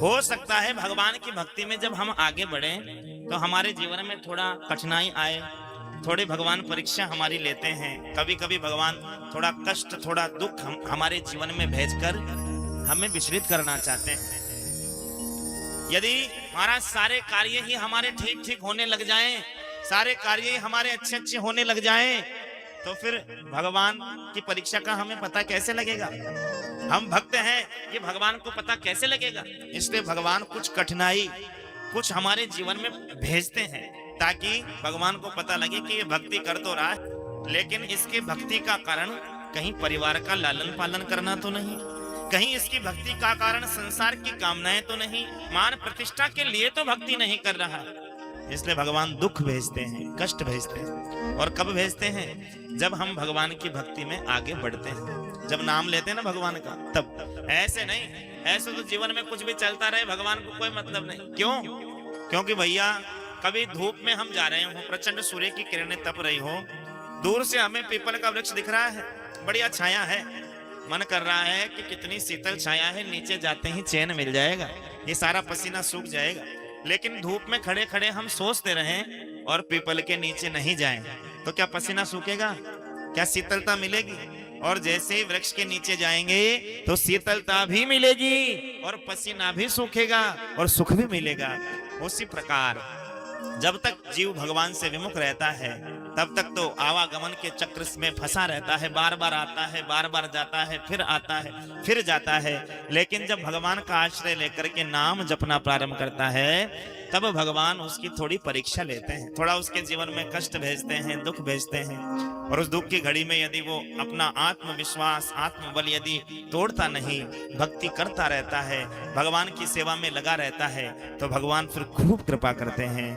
हो सकता है भगवान की भक्ति में जब हम आगे बढ़े तो हमारे जीवन में थोड़ा कठिनाई आए, थोड़ी भगवान परीक्षा हमारी लेते हैं। कभी कभी भगवान थोड़ा कष्ट, थोड़ा दुख हमारे जीवन में भेजकर हमें विचलित करना चाहते हैं। यदि महाराज सारे कार्य ही हमारे ठीक ठीक होने लग जाएं, सारे कार्य ही हमारे अच्छे अच्छे होने लग जाएं, तो फिर भगवान की परीक्षा का हमें पता कैसे लगेगा? हम भक्त हैं, ये भगवान को पता कैसे लगेगा? इसलिए भगवान कुछ कठिनाई, कुछ हमारे जीवन में भेजते हैं ताकि भगवान को पता लगे कि ये भक्ति कर तो रहा है, लेकिन इसकी भक्ति का कारण कहीं परिवार का लालन पालन करना तो नहीं, कहीं इसकी भक्ति का कारण संसार की कामनाएं तो नहीं, मान प्रतिष्ठा के लिए तो भक्ति नहीं कर रहा। इसलिए भगवान दुख भेजते हैं, कष्ट भेजते हैं। और कब भेजते हैं? जब हम भगवान की भक्ति में आगे बढ़ते हैं, जब नाम लेते हैं ना भगवान का, तब। ऐसे नहीं, ऐसे तो जीवन में कुछ भी चलता रहे, भगवान को कोई मतलब नहीं। क्यों? क्योंकि भैया कभी धूप में हम जा रहे हो, प्रचंड सूर्य की किरणें तप रही हो, दूर से हमें पीपल का वृक्ष दिख रहा है, बढ़िया छाया है, मन कर रहा है कि कितनी शीतल छाया है, नीचे जाते ही चैन मिल जाएगा, ये सारा पसीना सूख जाएगा। लेकिन धूप में खड़े खड़े हम सोचते रहें और पीपल के नीचे नहीं जाएं, तो क्या पसीना सूखेगा? क्या शीतलता मिलेगी? और जैसे ही वृक्ष के नीचे जाएंगे तो शीतलता भी मिलेगी और पसीना भी सूखेगा और सुख भी मिलेगा। उसी प्रकार जब तक जीव भगवान से विमुख रहता है तब तक तो आवागमन के चक्र में फंसा रहता है, बार बार आता है, बार बार जाता है, फिर आता है, फिर जाता है। लेकिन जब भगवान का आश्रय लेकर के नाम जपना प्रारंभ करता है तब भगवान उसकी थोड़ी परीक्षा लेते हैं, थोड़ा उसके जीवन में कष्ट भेजते हैं, दुख भेजते हैं। और उस दुख की घड़ी में यदि वो अपना आत्मविश्वास, आत्मबल यदि तोड़ता नहीं, भक्ति करता रहता है, भगवान की सेवा में लगा रहता है, तो भगवान फिर खूब कृपा करते हैं,